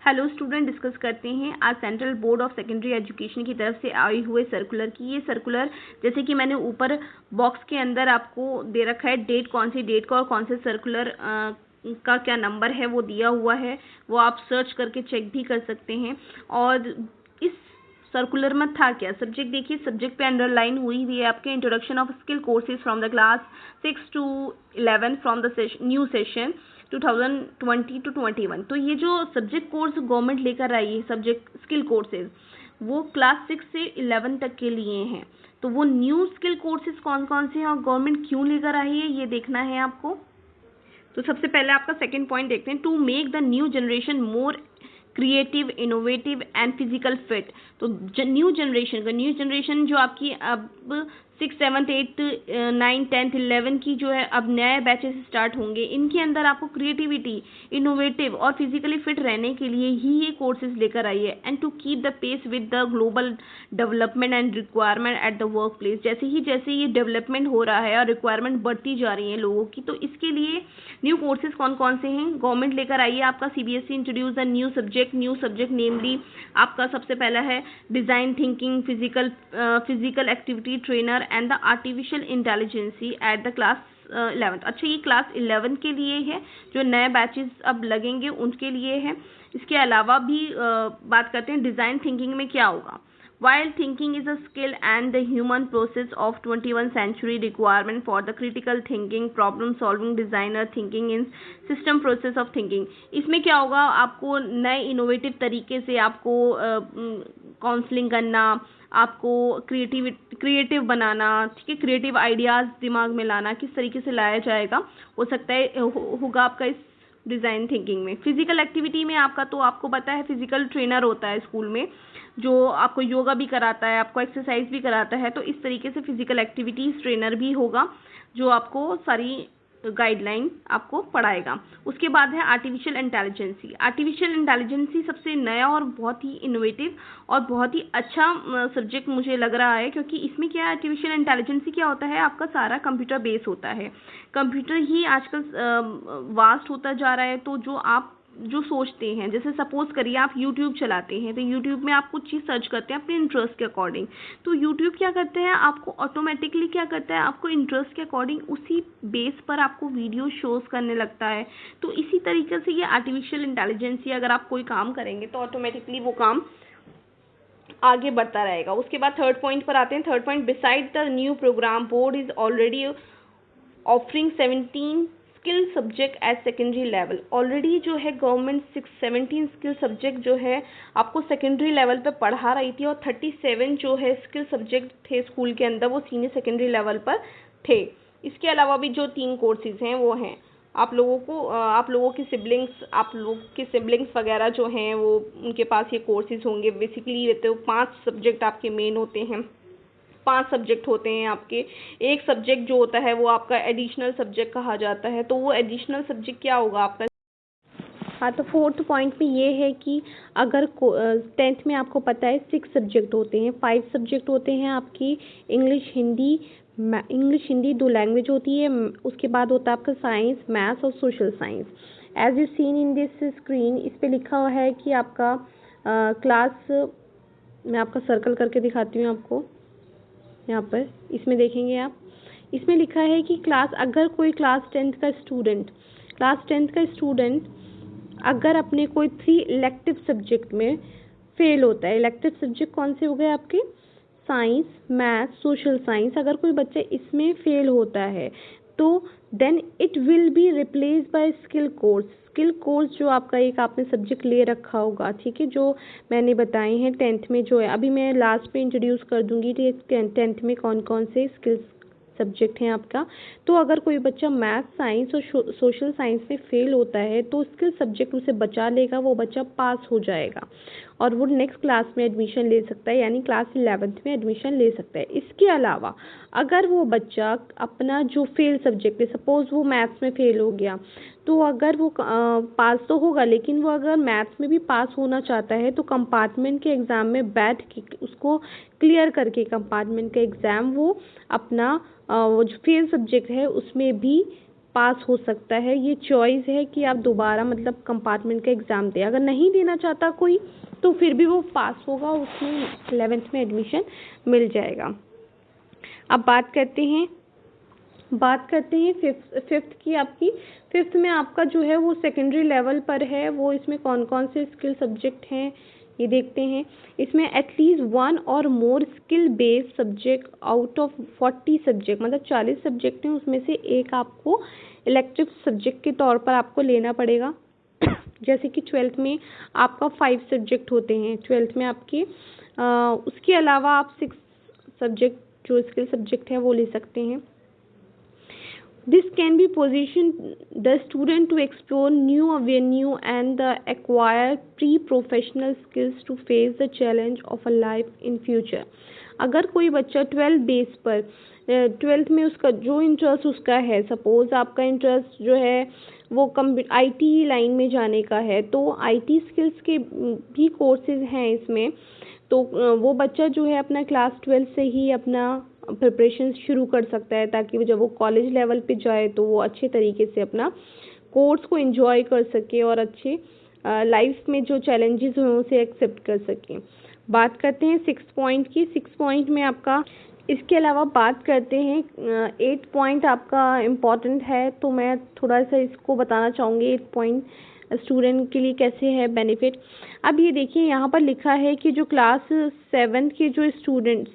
Hello student, discuss करते हैं आज central board of secondary education की तरफ से आए हुए सर्कुलर की। ये सर्कुलर जैसे कि मैंने ऊपर बॉक्स के अंदर आपको दे रखा है, डेट कौन सी डेट का और कौन से सर्कुलर का क्या नंबर है वो दिया हुआ है, वो आप सर्च करके चेक भी कर सकते हैं। और इस सर्कुलर में था क्या सब्जेक्ट, देखिए सब्जेक्ट पे अंडरलाइन हुई है आपके introduction of skill courses from the class 6 to 11 from the new session 2020 to 21। तो ये जो सब्जेक्ट कोर्स गवर्नमेंट लेकर आई है, सब्जेक्ट स्किल कोर्सेज, वो क्लास 6 से 11 तक के लिए हैं। तो वो न्यू स्किल कोर्सेज कौन कौन से हैं और गवर्नमेंट क्यों लेकर आई है, ये देखना है आपको। तो सबसे पहले आपका सेकंड पॉइंट देखते हैं, to make the new generation more creative, innovative and physical fit. तो न्यू जनरेशन जो आपकी अब 6, 7, 8, 9, 10, 11 की जो है अब नए बैचेस स्टार्ट होंगे, इनके अंदर आपको क्रिएटिविटी, इनोवेटिव और फिजिकली फिट रहने के लिए ही ये कोर्सेज लेकर आई है। And to keep the pace with the global development and requirement at the work place. जैसे ये डेवलपमेंट हो रहा है और रिक्वायरमेंट बढ़ती जा रही है लोगों की, तो इसके लिए न्यू कोर्सेज कौन कौन से हैं गवर्नमेंट लेकर आई है। आपका CBSE introduce the new subject namely आपका सबसे पहला है design thinking, physical activity trainer and the artificial intelligence at the class 11th। अच्छा, ये क्लास 11 के लिए है, जो नए बैचेस अब लगेंगे उनके लिए है। इसके अलावा भी बात करते हैं डिजाइन थिंकिंग में क्या होगा। While thinking is a skill and the human process of 21st century requirement for the critical thinking, problem solving, designer thinking in system process of thinking। इसमें क्या होगा, आपको नए इनोवेटिव तरीके से आपको काउंसलिंग करना, आपको क्रिएटिव बनाना, ठीक है, क्रिएटिव आइडियाज दिमाग में लाना, किस तरीके से लाया जाएगा, हो सकता है होगा आपका इस डिज़ाइन थिंकिंग में। फिजिकल एक्टिविटी में आपका, तो आपको पता है फिजिकल ट्रेनर होता है स्कूल में, जो आपको योगा भी कराता है, आपको एक्सरसाइज भी कराता है। तो इस तरीके से फिजिकल एक्टिविटीज ट्रेनर भी होगा, जो आपको सारी गाइडलाइन आपको पढ़ाएगा। उसके बाद है आर्टिफिशियल इंटेलिजेंसी सबसे नया और बहुत ही इनोवेटिव और बहुत ही अच्छा सब्जेक्ट मुझे लग रहा है, क्योंकि इसमें क्या है, आर्टिफिशियल इंटेलिजेंसी क्या होता है, आपका सारा कंप्यूटर बेस होता है। कंप्यूटर ही आजकल वास्ट होता जा रहा है। तो जो आप जो सोचते हैं, जैसे सपोज करिए आप यूट्यूब चलाते हैं, तो यूट्यूब में आप कुछ चीज़ सर्च करते हैं अपने इंटरेस्ट के अकॉर्डिंग, तो यूट्यूब क्या करते हैं, आपको ऑटोमेटिकली क्या करता है, आपको इंटरेस्ट के अकॉर्डिंग उसी बेस पर आपको वीडियो शोज करने लगता है। तो इसी तरीके से ये आर्टिफिशियल इंटेलिजेंसी, अगर आप कोई काम करेंगे तो ऑटोमेटिकली वो काम आगे बढ़ता रहेगा। उसके बाद थर्ड पॉइंट पर आते हैं। Third point, beside the new programme board is already offering 17 skill subject at secondary level. Already जो है गवर्नमेंट 17 स्किल सब्जेक्ट जो है आपको सेकेंडरी लेवल पे पढ़ा रही थी, और 37 जो है स्किल सब्जेक्ट थे स्कूल के अंदर, वो सीनियर सेकेंडरी लेवल पर थे। इसके अलावा भी जो 3 कोर्सेज हैं वो हैं, आप लोगों की सिबलिंग्स वगैरह जो हैं वो उनके पास ये कोर्सेज होंगे। बेसिकली तो 5 सब्जेक्ट आपके मेन होते हैं, 5 सब्जेक्ट होते हैं आपके। एक सब्जेक्ट जो होता है वो आपका एडिशनल सब्जेक्ट कहा जाता है। तो वो एडिशनल सब्जेक्ट क्या होगा आपका। हाँ, तो फोर्थ पॉइंट में ये है कि अगर 10th में आपको पता है 6 सब्जेक्ट होते हैं, 5 सब्जेक्ट होते हैं आपकी इंग्लिश हिंदी 2 लैंग्वेज होती है। उसके बाद होता है आपका साइंस, मैथ्स और social science. As you seen in this screen, इस पे लिखा हुआ है कि आपका क्लास, मैं आपका सर्कल करके दिखाती हूँ आपको। यहाँ पर इसमें देखेंगे आप, इसमें लिखा है कि अगर कोई क्लास 10th का स्टूडेंट अगर अपने कोई 3 इलेक्टिव सब्जेक्ट में फेल होता है, इलेक्टिव सब्जेक्ट कौन से हो गए आपके, साइंस, मैथ, सोशल साइंस, अगर कोई बच्चा इसमें फेल होता है तो then it will be replace by skill course जो आपका एक आपने सब्जेक्ट ले रखा होगा, ठीक है, जो मैंने बताए हैं 10th में जो है। अभी मैं लास्ट में इंट्रोड्यूस कर दूंगी कि 10th में कौन कौन से स्किल्स सब्जेक्ट हैं आपका। तो अगर कोई बच्चा मैथ, साइंस और सोशल साइंस में फेल होता है तो स्किल सब्जेक्ट उसे बचा लेगा, वो बच्चा पास हो जाएगा और वो नेक्स्ट क्लास में एडमिशन ले सकता है, यानी क्लास 11th में एडमिशन ले सकता है। इसके अलावा अगर वो बच्चा अपना जो फेल सब्जेक्ट है, सपोज वो मैथ्स में फेल हो गया, तो अगर वो पास तो होगा, लेकिन वो अगर मैथ्स में भी पास होना चाहता है तो कंपार्टमेंट के एग्ज़ाम में बैठ के उसको क्लियर करके कंपार्टमेंट का एग्ज़ाम वो अपना वो जो फेल सब्जेक्ट है उसमें भी पास हो सकता है। ये चॉइस है कि आप दोबारा मतलब कंपार्टमेंट का एग्ज़ाम दें। अगर नहीं देना चाहता कोई तो फिर भी वो पास होगा, उसमें 11th में एडमिशन मिल जाएगा। अब बात करते हैं फिफ्थ की। आपकी फिफ्थ में आपका जो है वो सेकेंडरी लेवल पर है। वो इसमें कौन कौन से स्किल सब्जेक्ट हैं ये देखते हैं। इसमें at least 1 or more skill based subject out of 40 subject, मतलब 40 सब्जेक्ट हैं, उसमें से एक आपको इलेक्टिव सब्जेक्ट के तौर पर आपको लेना पड़ेगा। जैसे कि 12th में आपका 5 सब्जेक्ट होते हैं 12th में आपके। उसके अलावा आप 6 सब्जेक्ट जो स्किल सब्जेक्ट है वो ले सकते हैं। This can be positioned the student to explore new avenue and acquire pre-professional skills to face the challenge of a life in future। अगर कोई बच्चा 12 बेस पर 12th में उसका जो इंटरेस्ट उसका है, सपोज आपका इंटरेस्ट जो है वो IT लाइन में जाने का है, तो IT स्किल्स के भी कोर्सेज हैं इसमें। तो वो बच्चा जो है अपना क्लास 12 से ही अपना प्रिपरेशन शुरू कर सकता है, ताकि जब वो कॉलेज लेवल पे जाए तो वो अच्छे तरीके से अपना कोर्स को एंजॉय कर सके और अच्छे लाइफ में जो चैलेंजेस हैं उसे एक्सेप्ट कर सके। बात करते हैं 6 पॉइंट की। 6 पॉइंट में आपका इसके अलावा बात करते हैं 8 पॉइंट आपका इम्पॉर्टेंट है, तो मैं थोड़ा सा इसको बताना चाहूँगी 8 पॉइंट स्टूडेंट के लिए कैसे है बेनिफिट। अब ये देखिए यहाँ पर लिखा है कि जो क्लास 7 के जो स्टूडेंट्स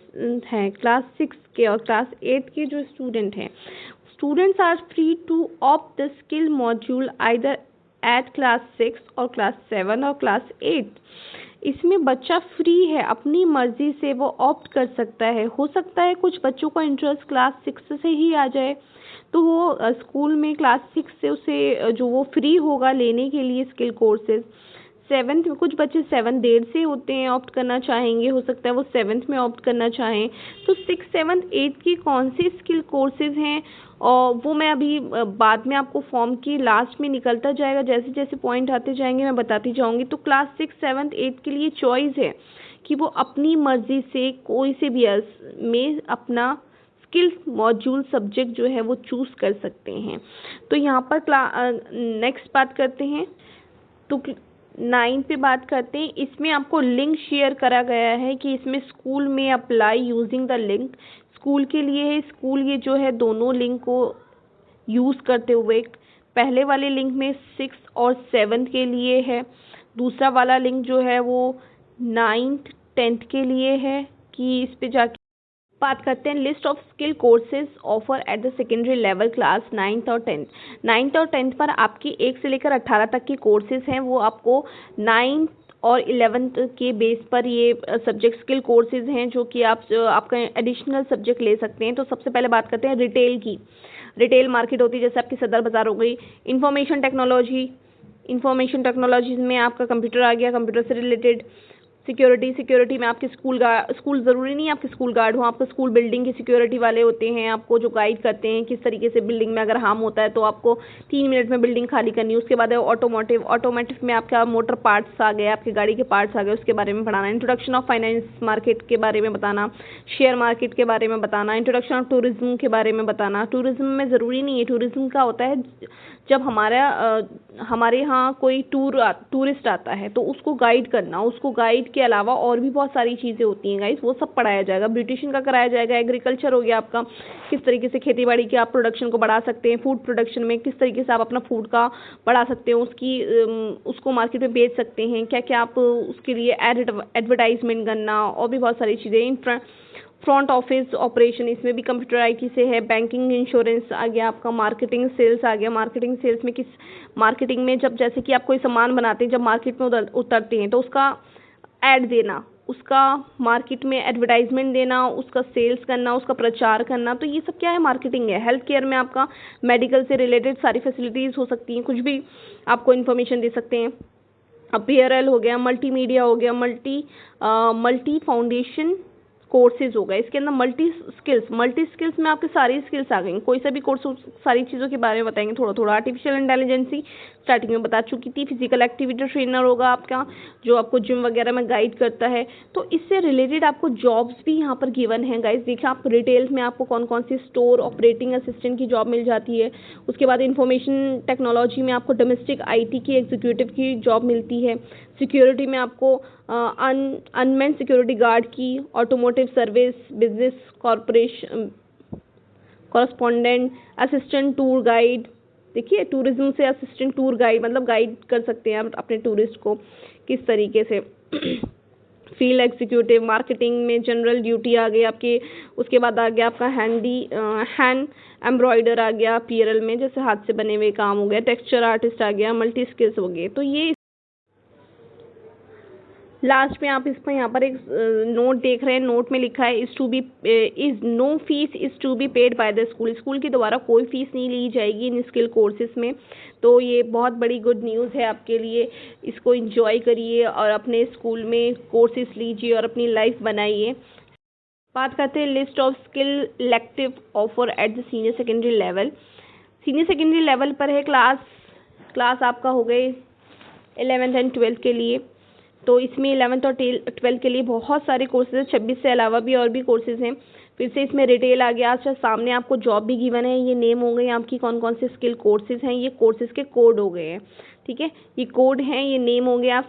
हैं, क्लास 6 के और क्लास 8 के जो स्टूडेंट हैं, students are free to opt the skill module either at class 6 और क्लास 7 और क्लास 8। इसमें बच्चा फ्री है, अपनी मर्जी से वो ऑप्ट कर सकता है। हो सकता है कुछ बच्चों का इंटरेस्ट क्लास 6 से ही आ जाए, तो वो स्कूल में क्लास 6 से उसे जो वो फ्री होगा लेने के लिए स्किल कोर्सेज। 7th में कुछ बच्चे 7 देर से होते हैं, ऑप्ट करना चाहेंगे, हो सकता है वो 7th में ऑप्ट करना चाहें। तो 6, 7, 8 की कौन सी स्किल कोर्सेज हैं और वो मैं अभी बाद में आपको फॉर्म की लास्ट में निकलता जाएगा, जैसे जैसे पॉइंट आते जाएंगे मैं बताती जाऊंगी। तो क्लास 6, 7, 8 के लिए चॉइस है कि वो अपनी मर्जी से कोई से भी में अपना स्किल्स मॉड्यूल सब्जेक्ट जो है वो चूज़ कर सकते हैं। तो यहाँ पर नेक्स्ट बात करते हैं, तो 9 पे बात करते हैं। इसमें आपको लिंक शेयर करा गया है कि इसमें स्कूल में apply using the link. School के लिए है, स्कूल ये जो है दोनों लिंक को यूज़ करते हुए, पहले वाले लिंक में 6 और 7 के लिए है, दूसरा वाला लिंक जो है वो 9th 10th के लिए है। कि इस पे जाके बात करते हैं list of skill courses offer at the secondary level class 9th और 10th। 9th और 10th पर आपकी 1 से लेकर 18 तक के कोर्सेज हैं, वो आपको 9th और 11th के बेस पर ये सब्जेक्ट स्किल कोर्सेज हैं जो कि आप आपका एडिशनल सब्जेक्ट ले सकते हैं। तो सबसे पहले बात करते हैं रिटेल की। रिटेल मार्केट होती है जैसे आपकी सदर बाजार हो गई। इंफॉर्मेशन टेक्नोलॉजी में आपका कंप्यूटर आ गया, कंप्यूटर से रिलेटेड। सिक्योरिटी में आपके स्कूल ज़रूरी नहीं है आपके स्कूल गार्ड हो, आपका स्कूल बिल्डिंग की सिक्योरिटी वाले होते हैं, आपको जो गाइड करते हैं किस तरीके से बिल्डिंग में अगर हार्म होता है तो आपको 3 मिनट में बिल्डिंग खाली करनी है। उसके बाद है ऑटोमोटिव में आपका मोटर पार्ट्स आ गए, आपकी गाड़ी के पार्ट्स आ गए, उसके बारे में पढ़ाना। इंट्रोडक्शन ऑफ फाइनेंस मार्केट के बारे में बताना, शेयर मार्केट के बारे में बताना, इंट्रोडक्शन ऑफ टूरिज्म के बारे में बताना। टूरिज्म में ज़रूरी नहीं है, टूरिज्म का होता है जब हमारे यहाँ कोई टूरिस्ट आता है तो उसको गाइड करना, उसको गाइड के अलावा और भी बहुत सारी चीज़ें होती हैं गाइस, वो सब पढ़ाया जाएगा। ब्यूटिशियन का कराया जाएगा। एग्रीकल्चर हो गया आपका, किस तरीके से खेती बाड़ी की आप प्रोडक्शन को बढ़ा सकते हैं। फूड प्रोडक्शन में किस तरीके से आप अपना फूड का बढ़ा सकते हैं, उसको मार्केट में बेच सकते हैं, क्या क्या आप उसके लिए एडवर्टाइजमेंट करना, और भी बहुत सारी चीज़ें। फ्रंट ऑफिस ऑपरेशन, इसमें भी कंप्यूटर IT से है। बैंकिंग इंश्योरेंस आ गया आपका। मार्केटिंग सेल्स आ गया। मार्केटिंग सेल्स में मार्केटिंग में जब जैसे कि आप कोई सामान बनाते हैं, जब मार्केट में उतरते हैं तो उसका ऐड देना, उसका मार्केट में एडवर्टाइजमेंट देना, उसका सेल्स करना, उसका प्रचार करना, तो ये सब क्या है, मार्केटिंग है। हेल्थ केयर में आपका मेडिकल से रिलेटेड सारी फैसिलिटीज़ हो सकती हैं, कुछ भी आपको इन्फॉर्मेशन दे सकते हैं। अपीयरल हो गया, मल्टीमीडिया हो गया, मल्टी फाउंडेशन कोर्सेज होगा। इसके अंदर मल्टी स्किल्स में आपके सारी स्किल्स आ गई, कोई सा भी कोर्स सारी चीज़ों के बारे में बताएंगे थोड़ा थोड़ा। आर्टिफिशियल इंटेलिजेंसी स्टार्टिंग में बता चुकी थी। फिजिकल एक्टिविटी ट्रेनर होगा आपका, जो आपको जिम वगैरह में गाइड करता है। तो इससे रिलेटेड आपको जॉब्स भी यहाँ पर गिवन है गाइस। देखिए आप रिटेल में आपको कौन कौन सी स्टोर ऑपरेटिंग असिस्टेंट की जॉब मिल जाती है। उसके बाद इंफॉर्मेशन टेक्नोलॉजी में आपको डोमेस्टिक IT की एग्जीक्यूटिव की जॉब मिलती है। सिक्योरिटी में आपको अनमेन्ड सिक्योरिटी गार्ड की, automotive service, business corporation correspondent, assistant tour guide. देखिए टूरिज्म से असिस्टेंट टूर गाइड, मतलब गाइड कर सकते हैं आप अपने टूरिस्ट को किस तरीके से। फील्ड एग्जीक्यूटिव, मार्केटिंग में जनरल ड्यूटी आ गई आपकी। उसके बाद आ गया आपका हैंड एम्ब्रॉयडर आ गया, अपीयरल में जैसे हाथ से बने हुए काम हो गया। टेक्सचर आर्टिस्ट आ गया, मल्टी स्किल्स हो गए। तो ये लास्ट में आप इसमें यहाँ पर एक नोट देख रहे हैं, नोट में लिखा है is no fees is to be paid by the school के द्वारा कोई फीस नहीं ली जाएगी इन स्किल कोर्सेज में। तो ये बहुत बड़ी गुड न्यूज़ है आपके लिए। इसको एंजॉय करिए और अपने स्कूल में कोर्सेज लीजिए और अपनी लाइफ बनाइए। बात करते हैं list of skill elective offer at the senior secondary level. Senior secondary level पर है क्लास आपका हो गए 11th एंड 12th के लिए। तो इसमें 11th और 12th के लिए बहुत सारे कोर्सेज हैं, 26 से अलावा भी और भी कोर्सेज हैं। फिर से इसमें रिटेल आ गया। अच्छा सामने आपको जॉब भी गिवन है। ये नेम हो गए आपकी कौन कौन से स्किल कोर्सेज हैं, ये कोर्सेज के कोड हो गए हैं। ठीक है, ये कोड हैं, ये नेम हो गया,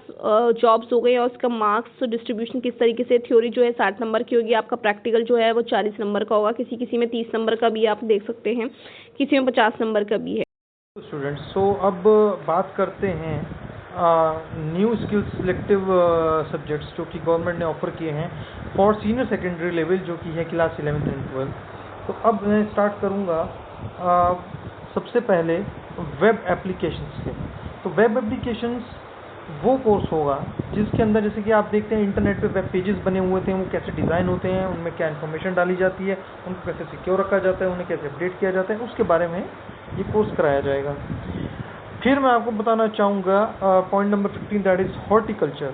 जॉब्स हो गए और उसका मार्क्स डिस्ट्रीब्यूशन किस तरीके से। थ्योरी जो है 60 नंबर की होगी, आपका प्रैक्टिकल जो है वो 40 नंबर का होगा। किसी में 30 नंबर का भी आप देख सकते हैं, किसी में 50 नंबर का भी है। स्टूडेंट्स, सो अब बात करते हैं न्यू स्किल सिलेक्टिव सब्जेक्ट्स जो कि गवर्नमेंट ने ऑफर किए हैं फॉर सीनियर सेकेंडरी लेवल, जो कि है क्लास 11th एंड 12th। तो अब मैं स्टार्ट करूंगा सबसे पहले वेब एप्लीकेशंस से। तो वेब एप्लीकेशंस वो कोर्स होगा जिसके अंदर जैसे कि आप देखते हैं इंटरनेट पे वेब पेजेस बने हुए थे, वो कैसे डिज़ाइन होते हैं, उनमें क्या इन्फॉर्मेशन डाली जाती है, उनको कैसे सिक्योर रखा जाता है, उन्हें कैसे अपडेट किया जाता है, उसके बारे में ये कोर्स कराया जाएगा। फिर मैं आपको बताना चाहूँगा point number 15, that is horticulture.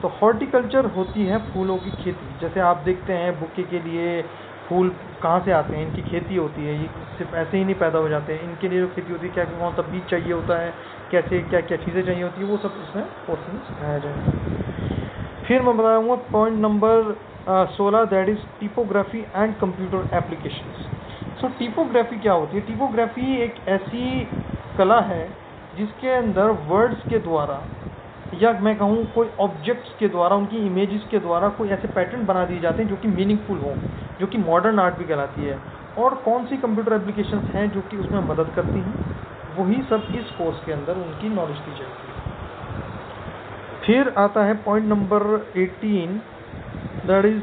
तो हॉर्टिकल्चर होती है फूलों की खेती। जैसे आप देखते हैं बुके के लिए फूल कहाँ से आते हैं, इनकी खेती होती है। ये सिर्फ ऐसे ही नहीं पैदा हो जाते हैं, इनके लिए जो खेती होती है क्या कौन सा बीज चाहिए होता है, कैसे क्या क्या चीज़ें चाहिए होती है, वो सब इसमें कोर्स में सिखाया जाएगा। फिर मैं बताऊँगा point number 16, that is typography and computer applications. So typography क्या होती है? टिपोग्राफी एक ऐसी कला है जिसके अंदर वर्ड्स के द्वारा या मैं कहूँ कोई ऑब्जेक्ट्स के द्वारा, उनकी इमेजेस के द्वारा कोई ऐसे पैटर्न बना दिए जाते हैं जो कि मीनिंगफुल हो, जो कि मॉडर्न आर्ट भी कहलाती है। और कौन सी कंप्यूटर एप्लीकेशंस हैं जो कि उसमें मदद करती हैं, वही सब इस कोर्स के अंदर उनकी नॉलेज दी जाएगी। फिर आता है point number 18, that is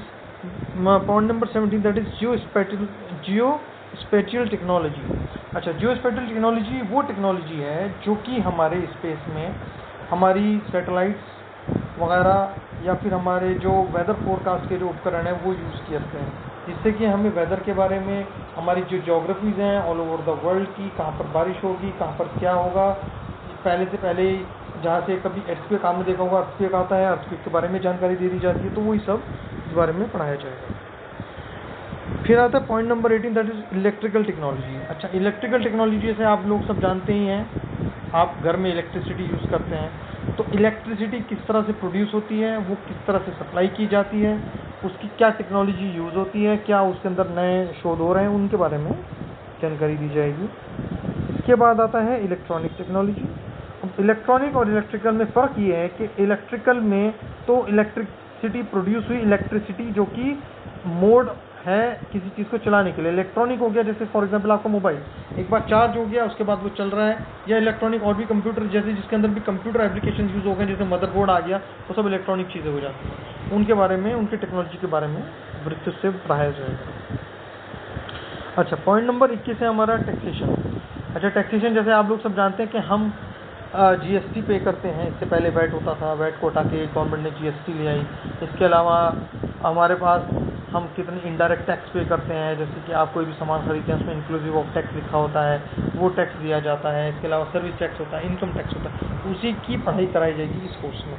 point number 17, that is Jio spatial technology. अच्छा, जियो स्पेटियल टेक्नोलॉजी वो टेक्नोलॉजी है जो कि हमारे स्पेस में हमारी सैटेलाइट्स वगैरह या फिर हमारे जो वेदर फोरकास्ट के जो उपकरण हैं वो यूज़ करते हैं, जिससे कि हमें वेदर के बारे में, हमारी जो जोग्राफीज़ हैं ऑल ओवर द वर्ल्ड की, कहाँ पर बारिश होगी, कहाँ पर क्या होगा, पहले से पहले जहाँ से कभी अर्थक्वेक आपने देखा होगा, अर्थक्वेक आता है, अर्थक्वेक के बारे में जानकारी दे दी जाती है। तो वही सब इस बारे में पढ़ाया जाएगा। फिर आता है point number 18, that is electrical technology. अच्छा, इलेक्ट्रिकल टेक्नोलॉजी जैसे आप लोग सब जानते ही हैं, आप घर में इलेक्ट्रिसिटी यूज़ करते हैं, तो इलेक्ट्रिसिटी किस तरह से प्रोड्यूस होती है, वो किस तरह से सप्लाई की जाती है, उसकी क्या टेक्नोलॉजी यूज़ होती है, क्या उसके अंदर नए शोध हो रहे हैं, उनके बारे में जानकारी दी जाएगी। इसके बाद आता है इलेक्ट्रॉनिक टेक्नोलॉजी। इलेक्ट्रॉनिक और इलेक्ट्रिकल में फ़र्क ये है कि इलेक्ट्रिकल में तो इलेक्ट्रिसिटी प्रोड्यूस हुई, इलेक्ट्रिसिटी जो कि मोड है किसी चीज़ को चलाने के लिए। इलेक्ट्रॉनिक हो गया जैसे फॉर एग्जांपल आपका मोबाइल एक बार चार्ज हो गया उसके बाद वो चल रहा है, या इलेक्ट्रॉनिक और भी कंप्यूटर जैसे जिसके अंदर भी कंप्यूटर एप्लीकेशन यूज़ हो गए, जैसे मदरबोर्ड आ गया, वो सब इलेक्ट्रॉनिक चीज़ें हो जाती हैं। उनके बारे में, उनकी टेक्नोलॉजी के बारे में विस्तृत से पढ़ाया जाएगा। अच्छा, पॉइंट नंबर 21 है हमारा टैक्सेशन। अच्छा, टैक्सेशन जैसे आप लोग सब जानते हैं कि हम GST पे करते हैं। इससे पहले वैट होता था, वैट को हटा के गवर्नमेंट ने GST ले आई। इसके अलावा हमारे पास हम कितने इनडायरेक्ट टैक्स पे करते हैं, जैसे कि आप कोई भी सामान खरीदते हैं उसमें इंक्लूसिव ऑफ टैक्स लिखा होता है, वो टैक्स दिया जाता है। इसके अलावा सर्विस टैक्स होता है, इनकम टैक्स होता है, उसी की पढ़ाई कराई जाएगी इस कोर्स में।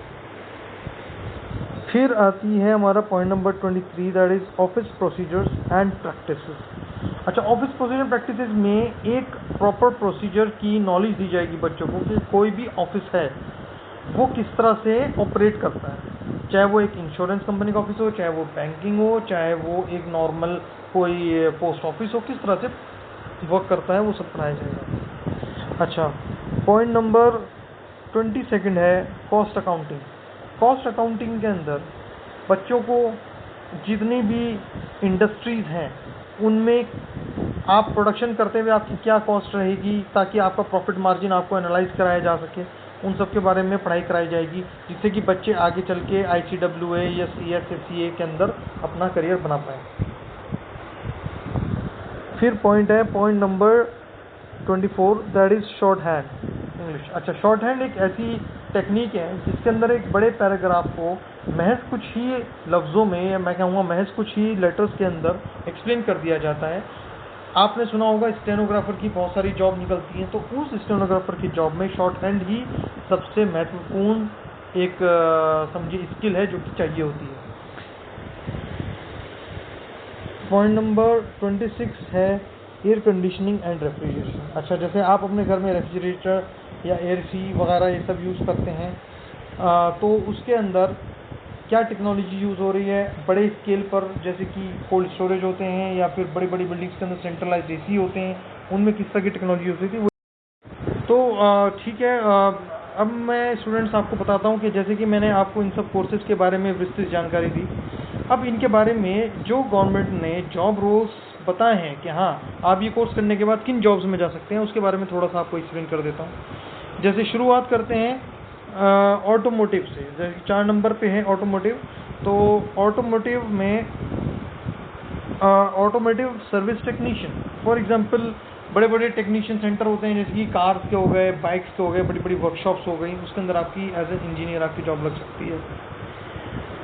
फिर आती है हमारा point number 23, that is office procedures and practices. अच्छा, ऑफिस प्रोसीजर प्रैक्टिसेस में एक प्रॉपर प्रोसीजर की नॉलेज दी जाएगी बच्चों को कि कोई भी ऑफिस है वो किस तरह से ऑपरेट करता है, चाहे वो एक इंश्योरेंस कंपनी का ऑफिस हो, चाहे वो बैंकिंग हो, चाहे वो एक नॉर्मल कोई पोस्ट ऑफिस हो, किस तरह से वर्क करता है वो सब पढ़ाया जाएगा। अच्छा, पॉइंट नंबर 22 है कॉस्ट अकाउंटिंग। कॉस्ट अकाउंटिंग के अंदर बच्चों को जितनी भी इंडस्ट्रीज़ हैं उनमें आप प्रोडक्शन करते हुए आपकी क्या कॉस्ट रहेगी, ताकि आपका प्रॉफिट मार्जिन आपको एनालाइज कराया जा सके, उन सब के बारे में पढ़ाई कराई जाएगी, जिससे कि बच्चे आगे चल के ICWA या CA के अंदर अपना करियर बना पाएँ। फिर पॉइंट है point number 24, that is short hand English. अच्छा, शॉर्ट हैंड एक ऐसी टेक्निक है जिसके अंदर एक बड़े पैराग्राफ को महज कुछ ही लफ्ज़ों में, या मैं कहूँगा महज कुछ ही लेटर्स के अंदर एक्सप्लेन कर दिया जाता है। आपने सुना होगा स्टेनोग्राफर की बहुत सारी जॉब निकलती हैं, तो उस स्टेनोग्राफर की जॉब में शॉर्ट हैंड ही सबसे महत्वपूर्ण एक समझिए स्किल है जो कि चाहिए होती है। पॉइंट नंबर 26 है एयर कंडीशनिंग एंड रेफ्रिजरेशन। अच्छा, जैसे आप अपने घर में रेफ्रिजरेटर या AC वगैरह ये सब यूज़ करते हैं, तो उसके अंदर क्या टेक्नोलॉजी यूज़ हो रही है बड़े स्केल पर, जैसे कि कोल्ड स्टोरेज होते हैं या फिर बड़ी बड़ी बिल्डिंग्स के अंदर सेंट्रलाइज्ड AC होते हैं, उनमें किस तरह की टेक्नोलॉजी यूज़ होती है। तो ठीक है, अब मैं स्टूडेंट्स आपको बताता हूँ कि जैसे कि मैंने आपको इन सब कोर्सेज़ के बारे में विस्तृत जानकारी दी, अब इनके बारे में जो गवर्नमेंट ने जॉब रोल्स बताए हैं कि हाँ आप ये कोर्स करने के बाद किन जॉब्स में जा सकते हैं, उसके बारे में थोड़ा सा आपको एक्सप्लेन कर देता हूँ। जैसे शुरुआत करते हैं ऑटोमोटिव से, जैसे 4 नंबर पे है ऑटोमोटिव। तो ऑटोमोटिव में automotive service technician, for example बड़े बड़े टेक्नीशियन सेंटर होते हैं, जैसे कि कार्स के हो गए, बाइक्स के हो गए, बड़ी बड़ी वर्कशॉप्स हो गई, उसके अंदर आपकी एज ए इंजीनियर आपकी जॉब लग सकती है।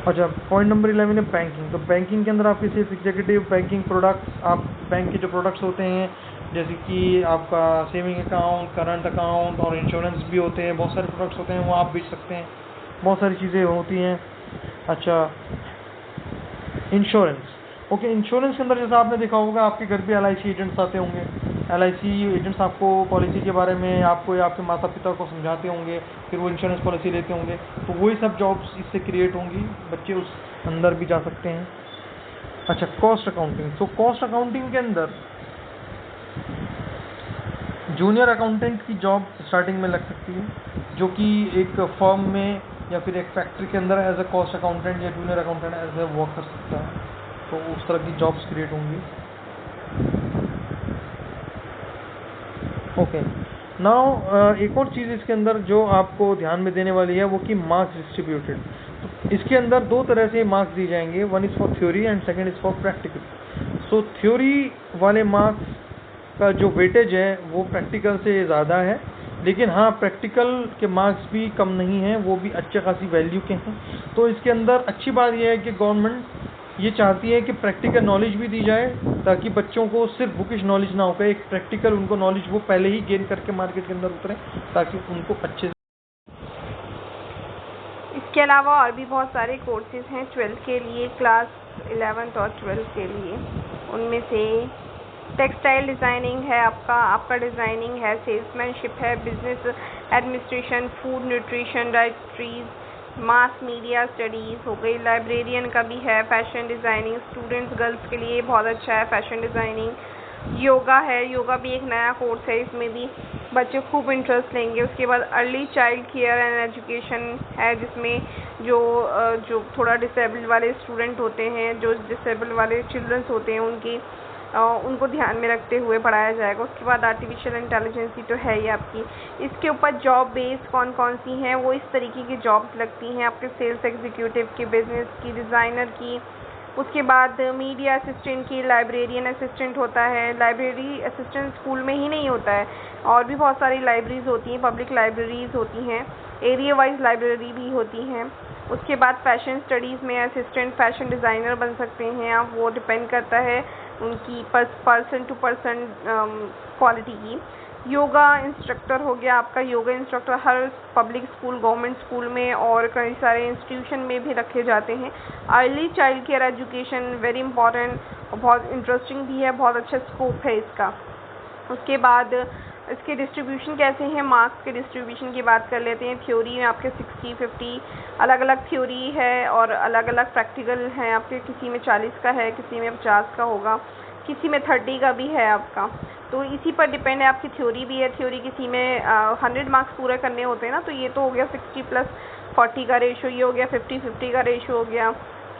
अच्छा, पॉइंट नंबर 11 है बैंकिंग। तो बैंकिंग के अंदर आपके सेल्स एग्जीक्यूटिव, बैंकिंग प्रोडक्ट्स, आप बैंक के जो प्रोडक्ट्स होते हैं जैसे कि आपका सेविंग अकाउंट, करंट अकाउंट और इंश्योरेंस भी होते हैं, बहुत सारे प्रोडक्ट्स होते हैं वो आप बेच सकते हैं, बहुत सारी चीज़ें होती हैं। अच्छा, इंश्योरेंस। ओके, इंश्योरेंस के अंदर जैसा आपने देखा होगा आपके घर पे LIC एजेंट्स आते होंगे, LIC एजेंट्स आपको पॉलिसी के बारे में आपको या आपके माता पिता को समझाते होंगे, फिर वो इंश्योरेंस पॉलिसी लेते होंगे, तो वही सब जॉब्स इससे क्रिएट होंगी, बच्चे उस अंदर भी जा सकते हैं। अच्छा, कॉस्ट अकाउंटिंग। तो कॉस्ट अकाउंटिंग के अंदर जूनियर अकाउंटेंट की जॉब स्टार्टिंग में लग सकती है, जो कि एक फर्म में या फिर एक फैक्ट्री के अंदर एज अ कॉस्ट अकाउंटेंट या junior accountant as a work कर सकता है, तो उस तरह की जॉब्स क्रिएट होंगी। ओके, नाउ एक और चीज़ इसके अंदर जो आपको ध्यान में देने वाली है वो कि मार्क्स डिस्ट्रीब्यूटेड। तो इसके अंदर 2 तरह से मार्क्स दिए जाएंगे, one is for theory and second is for practical. So theory वाले मार्क्स का जो वेटेज है वो प्रैक्टिकल से ज़्यादा है, लेकिन हाँ प्रैक्टिकल के मार्क्स भी कम नहीं हैं, वो भी अच्छे खासी वैल्यू के हैं। तो इसके अंदर अच्छी बात यह है कि गवर्नमेंट ये चाहती है कि प्रैक्टिकल नॉलेज भी दी जाए, ताकि बच्चों को सिर्फ बुकिश नॉलेज ना हो, एक प्रैक्टिकल उनको नॉलेज वो पहले ही गेन करके मार्केट के अंदर उतरें, ताकि उनको अच्छे से। इसके अलावा और भी बहुत सारे कोर्सेज हैं 12th के लिए, क्लास 11th और 12th के लिए। उनमें से टेक्सटाइल डिज़ाइनिंग है, आपका डिज़ाइनिंग है, सेल्समैनशिप है, business administration, food nutrition, dietetics, mass media studies हो गई, लाइब्रेरियन का भी है, फैशन डिज़ाइनिंग स्टूडेंट्स गर्ल्स के लिए बहुत अच्छा है फैशन डिज़ाइनिंग, योगा है, योगा भी एक नया कोर्स है, इसमें भी बच्चे खूब इंटरेस्ट लेंगे। उसके बाद early child care and education है, जिसमें जो थोड़ा डिसेबल्ड वाले स्टूडेंट होते हैं, जो डिसेबल्ड वाले चिल्ड्रंस होते हैं उनको ध्यान में रखते हुए पढ़ाया जाएगा। उसके बाद आर्टिफिशियल इंटेलिजेंसी तो है ही आपकी। इसके ऊपर जॉब बेस कौन कौन सी हैं, वो इस तरीके की जॉब्स लगती हैं आपके सेल्स एग्जीक्यूटिव की, बिजनेस की, डिज़ाइनर की। उसके बाद मीडिया असिस्टेंट की, लाइब्रेरियन असिस्टेंट होता है। लाइब्रेरी असिस्टेंट स्कूल में ही नहीं होता है, और भी बहुत सारी लाइब्रेरीज़ होती हैं, पब्लिक लाइब्रेरीज़ होती हैं, एरिया वाइज लाइब्रेरी भी होती हैं। उसके बाद फैशन स्टडीज़ में असिस्टेंट फैशन डिज़ाइनर बन सकते हैं आप, वो डिपेंड करता है उनकी पर्सन टू पर्सन क्वालिटी की। योगा इंस्ट्रक्टर हो गया आपका। योगा इंस्ट्रक्टर हर पब्लिक स्कूल, गवर्नमेंट स्कूल में और कई सारे इंस्टीट्यूशन में भी रखे जाते हैं। Early child care education very important, बहुत इंटरेस्टिंग भी है, बहुत अच्छा स्कोप है इसका। उसके बाद इसके डिस्ट्रीब्यूशन कैसे हैं, मार्क्स के डिस्ट्रीब्यूशन की बात कर लेते हैं। थ्योरी में आपके 60-50 अलग अलग थ्योरी है और अलग अलग प्रैक्टिकल हैं आपके। किसी में 40 का है, किसी में 50 का होगा, किसी में 30 का भी है आपका। तो इसी पर डिपेंड है, आपकी थ्योरी भी है। थ्योरी किसी में 100 मार्क्स पूरे करने होते हैं ना, तो ये तो हो गया 60+40 का रेशो, ये हो गया 50-50 का रेशो हो गया,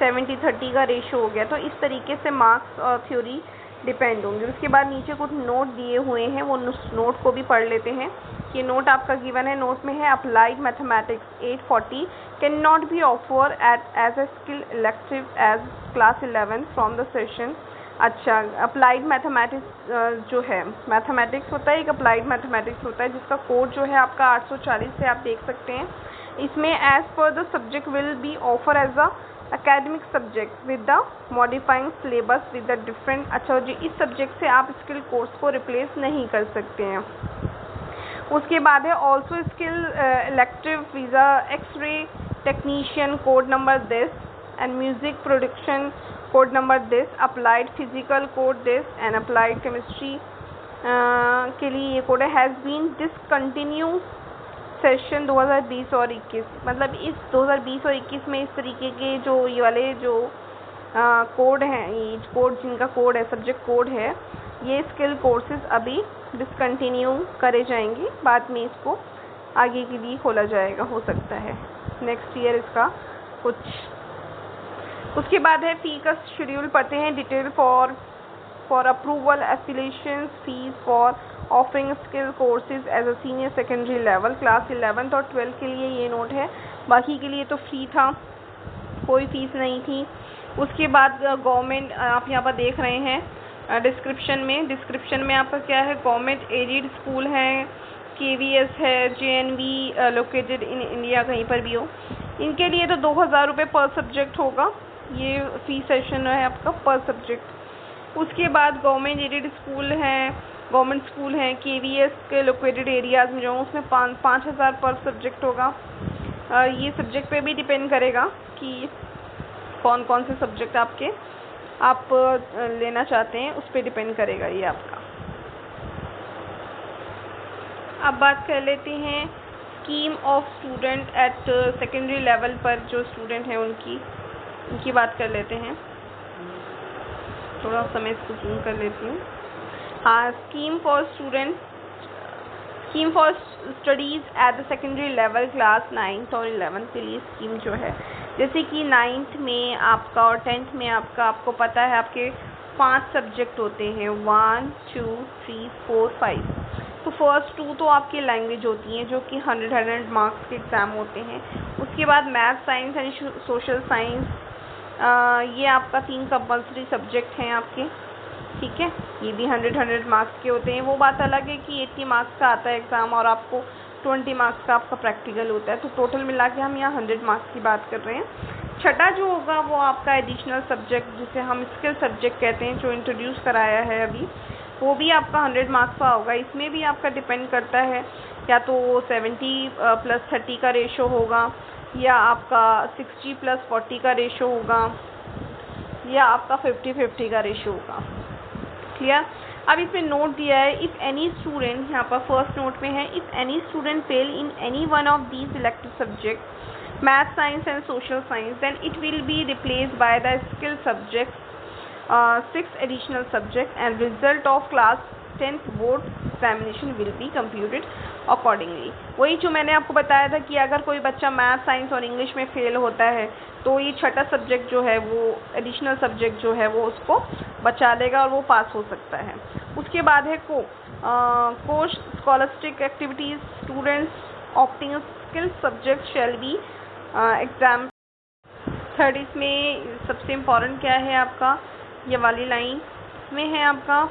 70-30 का रेशो हो गया। तो इस तरीके से मार्क्स और थ्योरी डिपेंड होंगे। उसके बाद नीचे कुछ नोट दिए हुए हैं, वो नोट को भी पढ़ लेते हैं। ये नोट आपका गिवन है, नोट में है applied mathematics 840 can not be offer as a skill elective as class 11 from the session. अच्छा, अप्लाइड मैथमेटिक्स जो है, मैथमेटिक्स होता है, एक अप्लाइड मैथमेटिक्स होता है जिसका कोड जो है आपका 840 से आप देख सकते हैं। इसमें एज पर the subject will be offer as a academic subject with the modifying syllabus with the different. अच्छा जी, इस सब्जेक्ट से आप स्किल कोर्स को रिप्लेस नहीं कर सकते हैं। उसके बाद है also skill elective visa x-ray technician code number this and music production code number this, applied physical code this and applied chemistry के लिए ये code has been discontinue session 2020 और 21। मतलब इस 2020 और 21 में इस तरीके के जो ये वाले जो कोड हैं, ये कोड जिनका कोड है, सब्जेक्ट कोड है, ये स्किल कोर्सेज अभी डिसकंटिन्यू करे जाएंगे। बाद में इसको आगे के लिए खोला जाएगा, हो सकता है नेक्स्ट ईयर इसका कुछ। उसके बाद है फ़ी का शेड्यूल पढ़ते हैं। Detail for approval affiliations fees for offering skill courses as a senior secondary level class 11 और 12 के लिए ये नोट है। बाकी के लिए तो फ्री था, कोई फीस नहीं थी। उसके बाद गवर्नमेंट आप यहाँ पर देख रहे हैं डिस्क्रिप्शन में आपका क्या है, गवर्नमेंट एडेड स्कूल है, KVS है, JNV लोकेटेड इन इंडिया, कहीं पर भी हो, इनके लिए तो 2000 रुपये पर सब्जेक्ट होगा। ये फी सेशन है आपका पर सब्जेक्ट। उसके बाद गवर्नमेंट एडेड स्कूल हैं, गवर्नमेंट स्कूल हैं, KVS के लोकेटेड एरियाज़ में जो उसमें 5000 पर सब्जेक्ट होगा। ये सब्जेक्ट पे भी डिपेंड करेगा कि कौन कौन से सब्जेक्ट आप लेना चाहते हैं, उस पर डिपेंड करेगा ये आपका। अब बात कर लेते हैं scheme of student at secondary level पर जो स्टूडेंट हैं उनकी बात कर लेते हैं। थोड़ा समय इसको जूम कर लेती हूँ। हाँ, scheme for studies at the secondary level class 9th और 11th के लिए स्कीम जो है, जैसे कि 9th में आपका और 10th में आपको पता है आपके 5 सब्जेक्ट होते हैं, 1 2 3 4 5। तो फर्स्ट 2 तो आपकी लैंग्वेज होती हैं जो कि 100 मार्क्स के एग्ज़ाम होते हैं। उसके बाद math, science and social science, ये आपका 3 कंपल्सरी सब्जेक्ट हैं आपके, ठीक है। ये भी 100 मार्क्स के होते हैं। वो बात अलग है कि 80 मार्क्स का आता है एग्ज़ाम और आपको 20 मार्क्स का आपका प्रैक्टिकल होता है। तो टोटल मिला के हम यहाँ 100 मार्क्स की बात कर रहे हैं। छठा जो होगा वो आपका एडिशनल सब्जेक्ट, जिसे हम स्किल सब्जेक्ट कहते हैं, जो इंट्रोड्यूस कराया है अभी, वो भी आपका 100 मार्क्स का होगा। इसमें भी आपका डिपेंड करता है, या तो 70+30 का रेशो होगा, या आपका 60+40 का रेशो होगा, या आपका 50-50 का रेशो होगा। क्लियर। अब इसमें नोट दिया है, इफ़ एनी स्टूडेंट, यहाँ पर फर्स्ट नोट में है, if any student fail in any one of these elective subject math, science and social science, then it will be replaced by the skill subject 6 additional subject and result of class 10th board examination will be computed accordingly। वही जो मैंने आपको बताया था कि अगर कोई बच्चा मैथ, साइंस और इंग्लिश में फेल होता है तो ये छठा सब्जेक्ट जो है, वो एडिशनल सब्जेक्ट जो है, वो उसको बचा लेगा और वो पास हो सकता है। उसके बाद है course scholastic activities, students opting skill subject shall be exam. Third इसमें सबसे इम्पॉर्टेंट क्या है आपका, ये वाली लाइन में है आपका,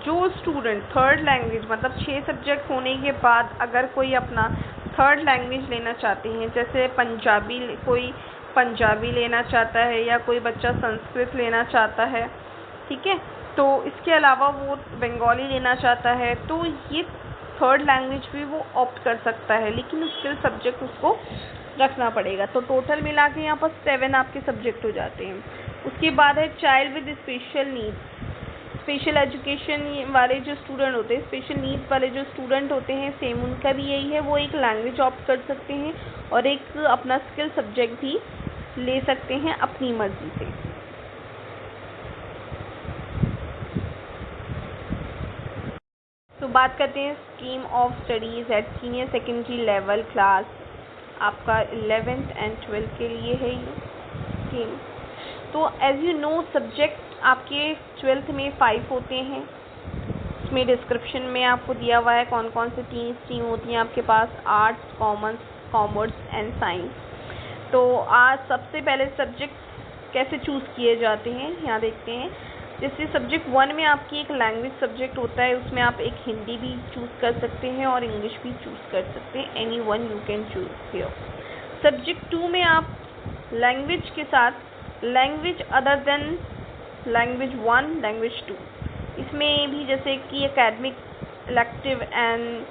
जो स्टूडेंट थर्ड लैंग्वेज, मतलब 6 सब्जेक्ट होने के बाद अगर कोई अपना थर्ड लैंग्वेज लेना चाहते हैं, जैसे कोई पंजाबी लेना चाहता है या कोई बच्चा संस्कृत लेना चाहता है, ठीक है, तो इसके अलावा वो बंगाली लेना चाहता है, तो ये थर्ड लैंग्वेज भी वो ऑप्ट कर सकता है, लेकिन स्किल सब्जेक्ट उसको रखना पड़ेगा। तो टोटल मिला के यहाँ पर 7 आपके सब्जेक्ट हो जाते हैं। उसके बाद है child with special needs. Special education वाले जो स्टूडेंट होते हैं, स्पेशल नीड्स वाले जो स्टूडेंट होते हैं, सेम उनका भी यही है, वो एक लैंग्वेज ऑप्ट कर सकते हैं और एक अपना स्किल सब्जेक्ट भी ले सकते हैं अपनी मर्जी से। तो बात करते हैं scheme of studies eight senior secondary level class. आपका 11th एंड 12th के लिए है ये स्कीम। तो एज यू नो सब्जेक्ट आपके 12th में 5 होते हैं। इसमें डिस्क्रिप्शन में आपको दिया हुआ है कौन कौन से 3 स्ट्रीम होती हैं आपके पास, आर्ट्स, कॉमर्स एंड साइंस। तो आज सबसे पहले सब्जेक्ट कैसे चूज़ किए जाते हैं यहाँ देखते हैं। जैसे सब्जेक्ट 1 में आपकी एक लैंग्वेज सब्जेक्ट होता है, उसमें आप एक हिंदी भी चूज़ कर सकते हैं और इंग्लिश भी चूज़ कर सकते हैं, any one you can choose here. Subject 2 में आप लैंग्वेज के साथ language other than language 1, language 2, इसमें भी जैसे कि एकेडमिक इलेक्टिव एंड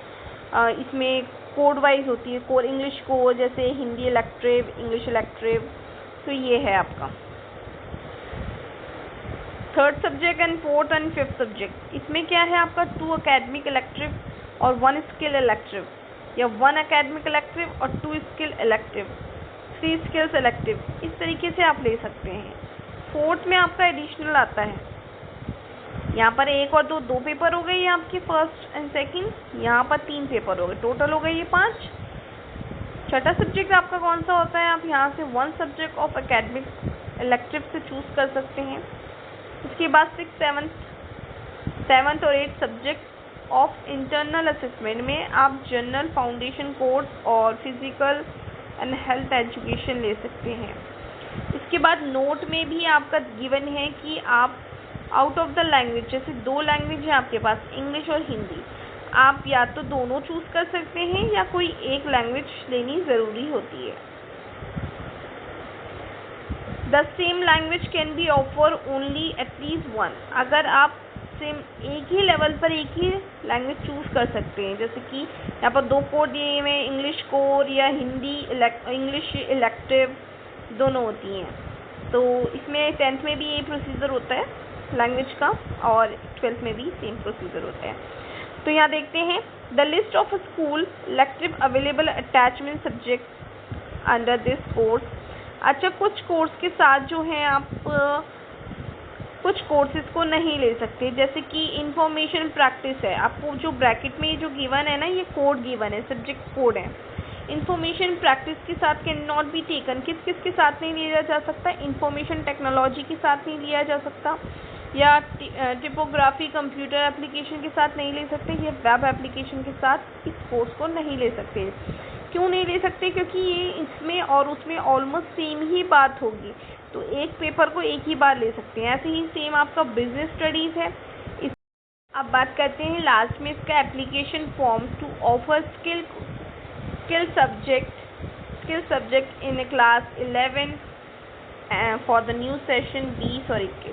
इसमें कोड वाइज होती है, कोर इंग्लिश कोर, जैसे हिंदी इलेक्टिव, इंग्लिश इलेक्टिव। तो ये है आपका third subject and fourth and fifth subject. इसमें क्या है आपका 2 एकेडमिक इलेक्टिव और 1 स्किल इलेक्टिव, या 1 एकेडमिक इलेक्टिव और 2 स्किल इलेक्टिव, 3 स्किल्स इलेक्टिव, इस तरीके से आप ले सकते हैं। फोर्थ में आपका एडिशनल आता है, यहाँ पर 1 और 2 पेपर हो गए ये आपके फर्स्ट एंड सेकंड, यहाँ पर 3 पेपर हो गए, टोटल हो गए ये 5। छठा सब्जेक्ट आपका कौन सा होता है, आप यहाँ से 1 सब्जेक्ट ऑफ एकेडमिक इलेक्टिव से चूज़ कर सकते हैं। उसके बाद 6th, 7th और 8th subject of internal assessment में आप जनरल फाउंडेशन कोर्स और फिजिकल एंड हेल्थ एजुकेशन ले सकते हैं। इसके बाद नोट में भी आपका गिवन है कि आप आउट ऑफ द लैंग्वेज, जैसे 2 लैंग्वेज है आपके पास, इंग्लिश और हिंदी, आप या तो दोनों चूज़ कर सकते हैं या कोई एक लैंग्वेज लेनी ज़रूरी होती है। The same language can be offer only at least 1। अगर आप सेम एक ही लेवल पर एक ही लैंग्वेज चूज़ कर सकते हैं, जैसे कि यहाँ पर 2 कोड दिए हुए, इंग्लिश कोर या हिंदी इंग्लिश इलेक्टिव दोनों होती हैं। तो इसमें 10th में भी यही प्रोसीजर होता है लैंग्वेज का और 12th में भी सेम प्रोसीजर होता है। तो यहाँ देखते हैं the list of school elective available attachment subject under this course. अच्छा, कुछ कोर्स के साथ जो है आप कुछ कोर्सेज को नहीं ले सकते, जैसे कि इंफॉर्मेशन प्रैक्टिस है, आपको जो ब्रैकेट में जो गिवन है ना, ये कोड गिवन है, सब्जेक्ट कोड है। इंफॉर्मेशन प्रैक्टिस के साथ कैन नॉट बी टेकन, किस के साथ नहीं लिया जा सकता, इंफॉर्मेशन टेक्नोलॉजी के साथ नहीं लिया जा सकता, या टिपोग्राफी कंप्यूटर एप्लीकेशन के साथ नहीं ले सकते, या वेब एप्लीकेशन के साथ इस कोर्स को नहीं ले सकते। क्यों नहीं ले सकते, क्योंकि ये इसमें और उसमें ऑलमोस्ट सेम ही बात होगी, तो एक पेपर को एक ही बार ले सकते हैं। ऐसे ही सेम आपका बिजनेस स्टडीज़ है। अब बात करते हैं लास्ट में इसका application form to offer skill subject in class 11 for the new session 20 और 21।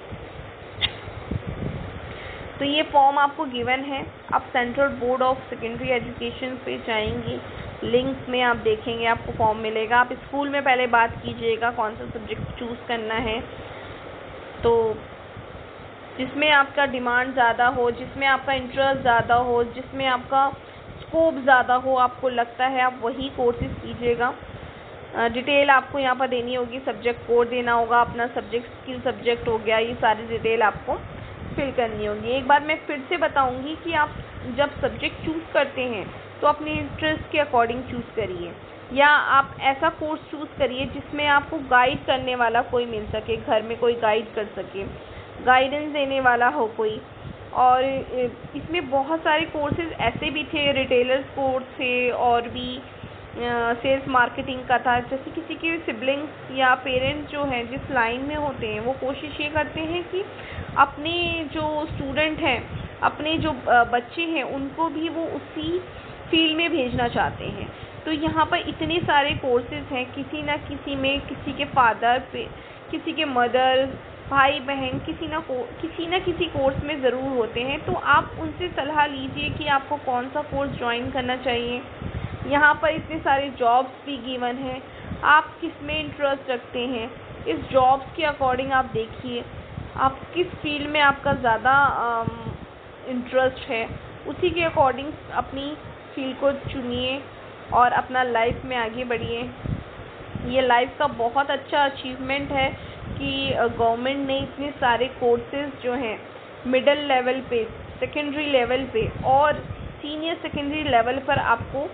तो ये फॉर्म आपको गिवन है, आप central board of secondary education पे जाएंगे, लिंक में आप देखेंगे आपको फॉर्म मिलेगा। आप स्कूल में पहले बात कीजिएगा कौन सा सब्जेक्ट चूज़ करना है, तो जिसमें आपका डिमांड ज़्यादा हो, जिसमें आपका इंटरेस्ट ज़्यादा हो, जिसमें आपका स्कोप ज़्यादा हो, आपको लगता है, आप वही कोर्सेज कीजिएगा। डिटेल आपको यहाँ पर देनी होगी, सब्जेक्ट कोड देना होगा, अपना सब्जेक्ट स्किल सब्जेक्ट हो गया, ये सारी डिटेल आपको फिल करनी होगी। एक बार मैं फिर से बताऊंगी कि आप जब सब्जेक्ट चूज़ करते हैं तो अपने इंटरेस्ट के अकॉर्डिंग चूज़ करिए, या आप ऐसा कोर्स चूज़ करिए जिसमें आपको गाइड करने वाला कोई मिल सके, घर में कोई गाइड कर सके, गाइडेंस देने वाला हो कोई। और इसमें बहुत सारे कोर्सेज ऐसे भी थे, रिटेलर्स कोर्स थे और भी सेल्स मार्केटिंग का था। जैसे किसी के सिबलिंग्स या पेरेंट्स जो हैं जिस लाइन में होते हैं, वो कोशिश ये करते हैं कि अपने जो स्टूडेंट हैं, अपने जो बच्चे हैं, उनको भी वो उसी फील्ड में भेजना चाहते हैं। तो यहाँ पर इतने सारे कोर्सेज हैं, किसी न किसी में किसी के फादर पे, किसी के मदर भाई बहन किसी ना किसी कोर्स में ज़रूर होते हैं, तो आप उनसे सलाह लीजिए कि आपको कौन सा कोर्स ज्वाइन करना चाहिए। यहाँ पर इतने सारे जॉब्स भी गिवन हैं, आप किस में इंटरेस्ट रखते हैं, इस जॉब्स के अकॉर्डिंग आप देखिए आप किस फील्ड में आपका ज़्यादा इंटरेस्ट है, उसी के अकॉर्डिंग अपनी फील्ड को चुनिए और अपना लाइफ में आगे बढ़िए। ये लाइफ का बहुत अच्छा अचीवमेंट है कि गवर्नमेंट ने इतने सारे कोर्सेज जो हैं मिडिल लेवल पे, सेकेंडरी लेवल पे और सीनियर सेकेंडरी लेवल पर आपको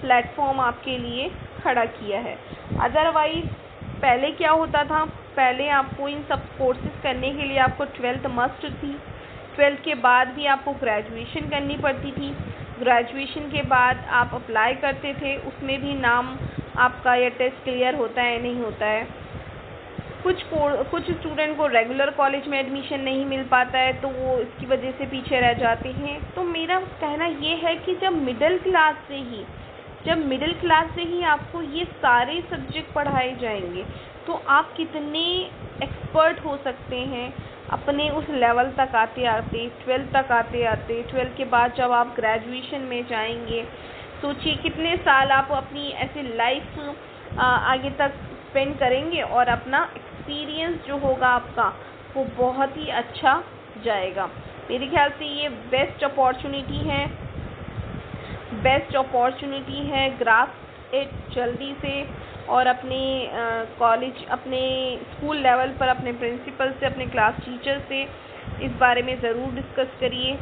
प्लेटफॉर्म आपके लिए खड़ा किया है। अदरवाइज़ पहले क्या होता था, पहले आपको इन सब कोर्सेज करने के लिए आपको 12th मस्ट थी। 12th के बाद भी आपको ग्रेजुएशन करनी पड़ती थी। ग्रेजुएशन के बाद आप अप्लाई करते थे, उसमें भी नाम आपका या टेस्ट क्लियर होता है नहीं होता है। कुछ स्टूडेंट को रेगुलर कॉलेज में एडमिशन नहीं मिल पाता है, तो वो इसकी वजह से पीछे रह जाते हैं। तो मेरा कहना ये है कि जब मिडिल क्लास से ही आपको ये सारे सब्जेक्ट पढ़ाए जाएंगे, तो आप कितने एक्सपर्ट हो सकते हैं अपने उस लेवल तक आते आते, 12th तक आते आते। 12th के बाद जब आप ग्रेजुएशन में जाएंगे, सोचिए कितने साल आप अपनी ऐसे लाइफ आगे तक स्पेंड करेंगे और अपना एक्सपीरियंस जो होगा आपका वो बहुत ही अच्छा जाएगा। मेरे ख्याल से ये बेस्ट अपॉर्चुनिटी है, ग्रास्प इट जल्दी से और अपने कॉलेज, अपने स्कूल लेवल पर अपने प्रिंसिपल से, अपने क्लास टीचर से इस बारे में ज़रूर डिस्कस करिए।